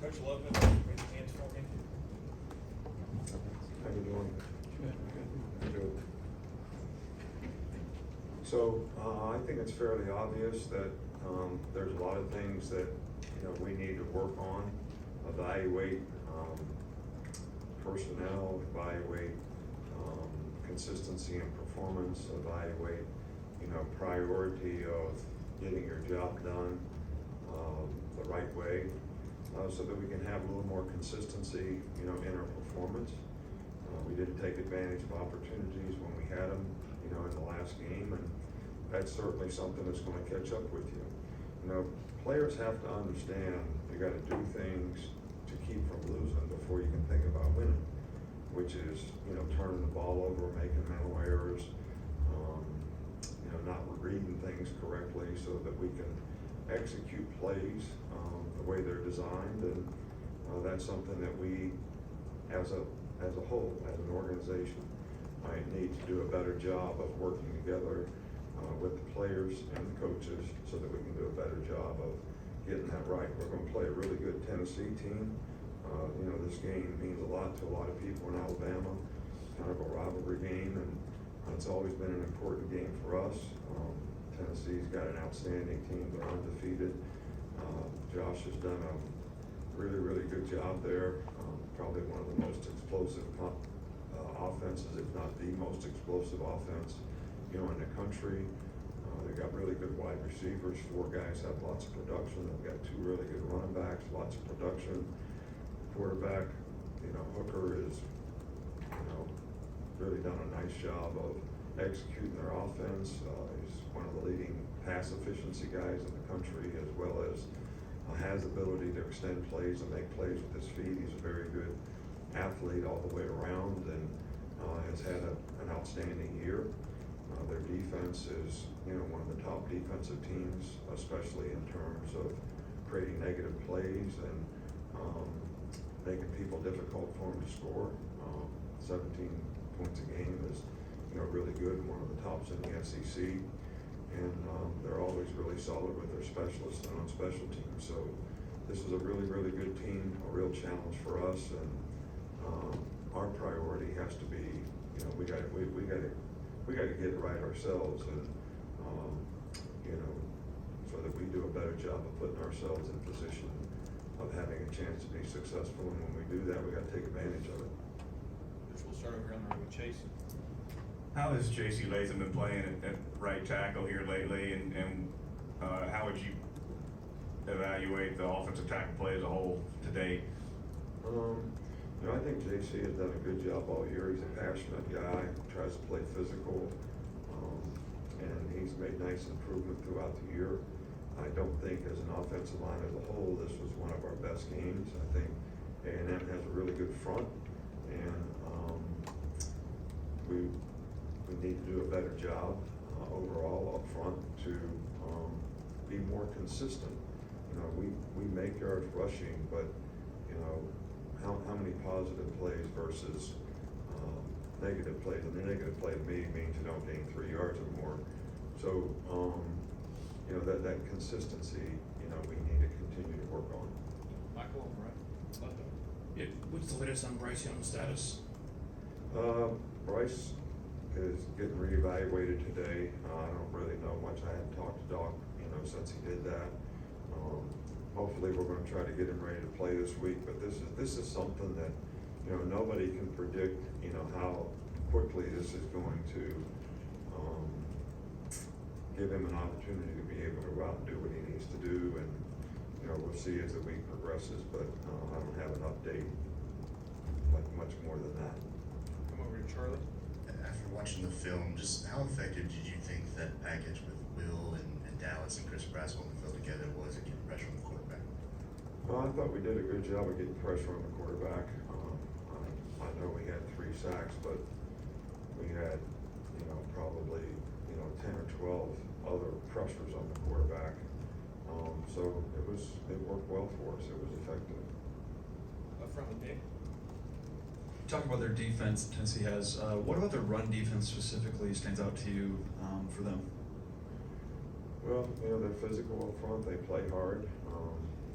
Coach Loveman, raise your hands for me. How you doing? Good. So, I think it's fairly obvious that, there's a lot of things that, we need to work on, evaluate, personnel, evaluate, consistency and performance, evaluate, priority of getting your job done, the right way, so that we can have a little more consistency, in our performance. We didn't take advantage of opportunities when we had them, in the last game, and that's certainly something that's gonna catch up with you. Players have to understand you gotta do things to keep from losing before you can think about winning, which is, turning the ball over, making mental errors, not reading things correctly so that we can execute plays, the way they're designed, and, that's something that we, as a whole, as an organization, need to do a better job of working together with the players and the coaches so that we can do a better job of getting that right. We're going to play a really good Tennessee team. This game means a lot to a lot of people in Alabama, kind of a rivalry game, and it's always been an important game for us. Tennessee's got an outstanding team. They're undefeated. Josh has done a really, really good job there. Probably one of the most explosive offenses, if not the most explosive offense, in the country. They've got really good wide receivers. 4 guys have lots of production. They've got 2 really good running backs, lots of production. Quarterback, Hooker is, really done a nice job of executing their offense. He's one of the leading pass efficiency guys in the country, as well as has the ability to extend plays and make plays with his feet. He's a very good athlete all the way around, and has had an outstanding year. Their defense is, one of the top defensive teams, especially in terms of creating negative plays and making people difficult for them to score. 17 points a game is, really good, one of the tops in the SEC. And they're always really solid with their specialists and on special teams. So this is a really, really good team, a real challenge for us. And our priority has to be, we got to get it right ourselves, and so that we do a better job of putting ourselves in position of having a chance to be successful. And when we do that, we got to take advantage of it. We'll start over here with Chase. How has J.C. Latham been playing at right tackle here lately, and how would you evaluate the offensive tackle play as a whole to date? I think J.C. has done a good job all year. He's a passionate guy, tries to play physical, and he's made nice improvement throughout the year. I don't think as an offensive line as a whole, this was one of our best games. I think A&M has a really good front, and we need to do a better job overall up front to be more consistent. We make yards rushing, but how many positive plays versus negative plays? And the negative play to me means you don't gain 3 yards or more. So that consistency, we need to continue to work on. Michael, right? Yeah, what's the latest on Bryce Young's status? Bryce is getting reevaluated today. I don't really know much. I haven't talked to Doc, since he did that. Hopefully we're going to try to get him ready to play this week, but this is something that, nobody can predict, how quickly this is going to give him an opportunity to be able to go out and do what he needs to do, and, we'll see as the week progresses, but I don't have an update like much more than that. Come over to Charlie. After watching the film, just how effective did you think that package with Will and Dallas and Chris Brassel on the field together was at getting pressure on the quarterback? Well, I thought we did a good job of getting pressure on the quarterback. I know we had 3 sacks, but we had, probably, 10 or 12 other pressures on the quarterback. So it worked well for us. It was effective. Up front with Nick. Talking about their defense Tennessee has, what about their run defense specifically stands out to you for them? Well, they're physical up front. They play hard.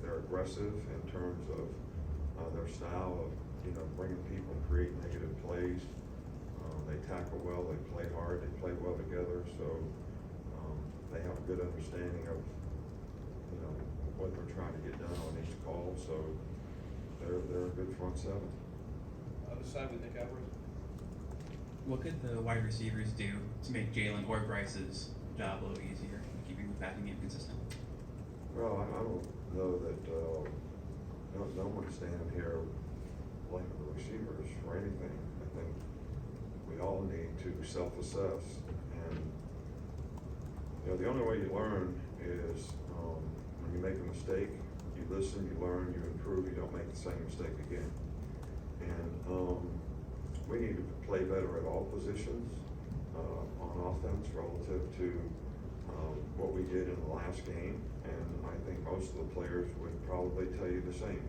They're they're aggressive in terms of their style of, you know, bringing people and create negative plays. They tackle well, they play hard, they play well together, so they have a good understanding of, you know, what they're trying to get done on each call, so they're a good front seven. Other side with Nick Alvarez. What could the wide receivers do to make Jalen or Bryce's job a little easier, keeping the passing game consistent? Well, I don't know that, no one's standing here blaming the receivers for anything. I think we all need to self-assess, and, you know, the only way you learn is, when you make a mistake, you listen, you learn, you improve, you don't make the same mistake again. And, we need to play better at all positions, on offense relative to, what we did in the last game, and I think most of the players would probably tell you the same.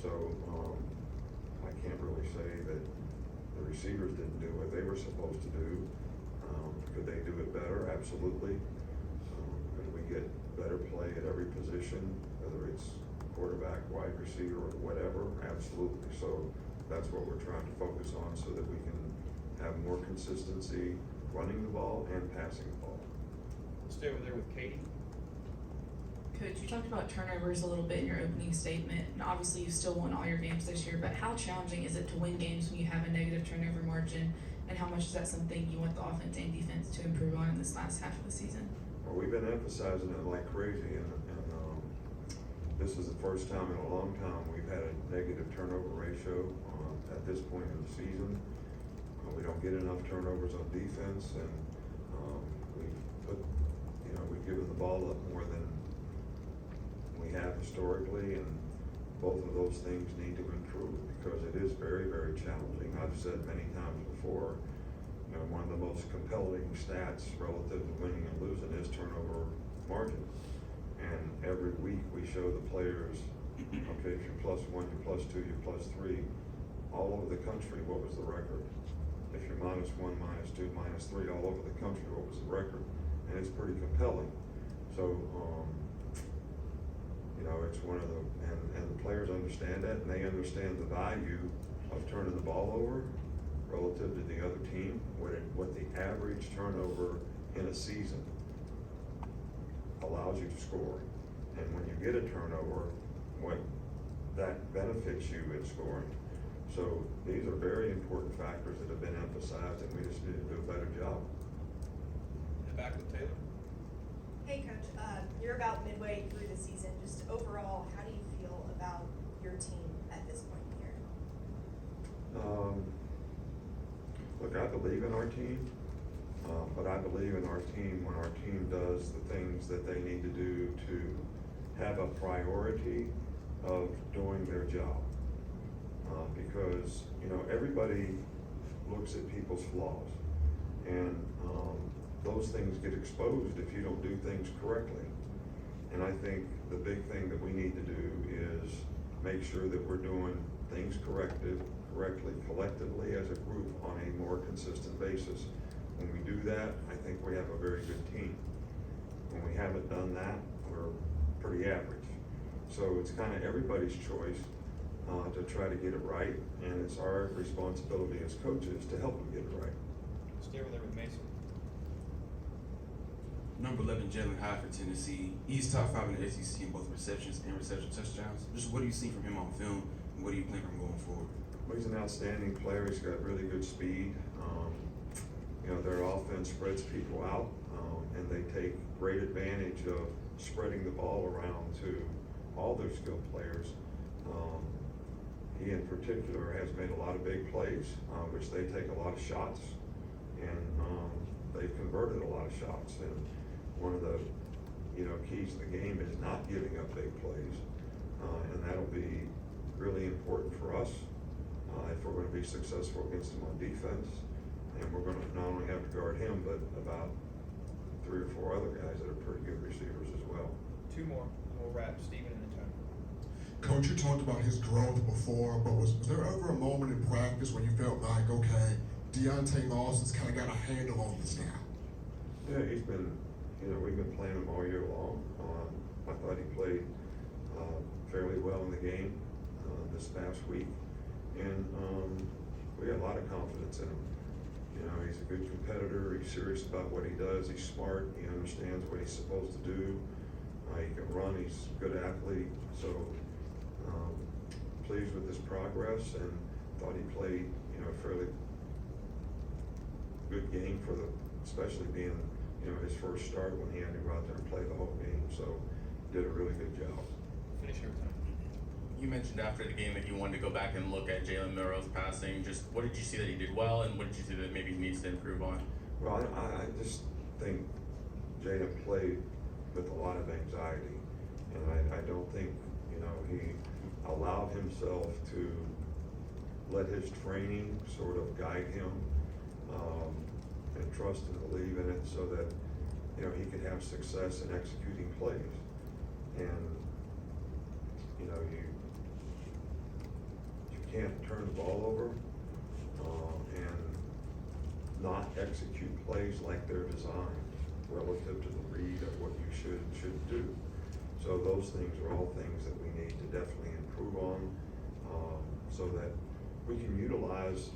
So, I can't really say that the receivers didn't do what they were supposed to do. Could they do it better? Absolutely. Could we get better play at every position, whether it's quarterback, wide receiver, or whatever? Absolutely. So that's what we're trying to focus on, so that we can have more consistency running the ball and passing the ball. Stay over there with Katie. Coach, you talked about turnovers a little bit in your opening statement, and obviously you still won all your games this year, but how challenging is it to win games when you have a negative turnover margin, and how much is that something you want the offense and defense to improve on in this last half of the season? Well, we've been emphasizing it like crazy, and this is the first time in a long time we've had a negative turnover ratio at this point in the season. We don't get enough turnovers on defense, and we've given the ball up more than we have historically, and both of those things need to improve, because it is very, very challenging. I've said many times before, you know, one of the most compelling stats relative to winning and losing is turnover margin. And every week we show the players, okay, if you're +1, you're +2, you're +3, all over the country, what was the record? If you're -1, -2, -3, all over the country, what was the record? And it's pretty compelling. So, you know, it's one of the, and the players understand that, and they understand the value of turning the ball over relative to the other team, what the average turnover in a season allows you to score. And when you get a turnover, what that benefits you in scoring. So these are very important factors that have been emphasized, and we just need to do a better job. And back with Taylor. Hey, Coach, you're about midway through the season. Just overall, how do you feel about your team at this point in the year? Look, I believe in our team, but I believe in our team when our team does the things that they need to do to have a priority of doing their job. Because, you know, everybody looks at people's flaws, and those things get exposed if you don't do things correctly. And I think the big thing that we need to do is make sure that we're doing things correctly, collectively as a group on a more consistent basis. When we do that, I think we have a very good team. When we haven't done that, we're pretty average. So it's kind of everybody's choice to try to get it right, and it's our responsibility as coaches to help them get it right. Stay over there with Mason. Number 11, Jalen Hyde for Tennessee. He's top 5 in the SEC in both receptions and reception touchdowns. Just what do you see from him on film, and what do you plan from going forward? Well, he's an outstanding player. He's got really good speed. You know, their offense spreads people out, and they take great advantage of spreading the ball around to all their skilled players. He in particular has made a lot of big plays, which they take a lot of shots, and they've converted a lot of shots. And one of the, you know, keys to the game is not giving up big plays, and that'll be really important for us if we're going to be successful against them on defense. And we're going to not only have to guard him, but about 3 or 4 other guys that are pretty good receivers as well. 2 more, and we'll wrap. Steven and then Tony. Coach, you talked about his growth before, but was there ever a moment in practice when you felt like, okay, Deontay Lawson's kind of got a handle on this now? Yeah, he's been, you know, we've been playing him all year long. I thought he played fairly well in the game this past week, and we got a lot of confidence in him. You know, he's a good competitor. He's serious about what he does. He's smart. He understands what he's supposed to do. He can run. He's a good athlete. So pleased with his progress, and thought he played, you know, a fairly good game for especially being, you know, his first start when he had to go out there and play the whole game. So did a really good job. Finish every time. You mentioned after the game that you wanted to go back and look at Jalen Milrow's passing. Just what did you see that he did well, and what did you see that maybe he needs to improve on? Well, I just think Jalen played with a lot of anxiety, and I don't think, you know, he allowed himself to let his training sort of guide him, and trust and believe in it so that, you know, he could have success in executing plays. And, you know, you can't turn the ball over and not execute plays like they're designed relative to the read of what you should do. So those things are all things that we need to definitely improve on, so that we can utilize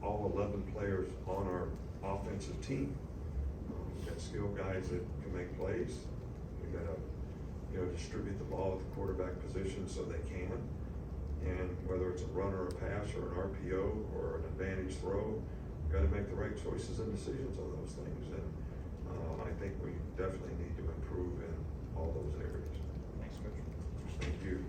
all 11 players on our offensive team. We've got skilled guys that can make plays. We got to, you know, distribute the ball at the quarterback position so they can. And whether it's a run or a pass or an RPO or an advantage throw, we've got to make the right choices and decisions on those things. And I think we definitely need to improve in all those areas. Thanks, Coach. Thank you.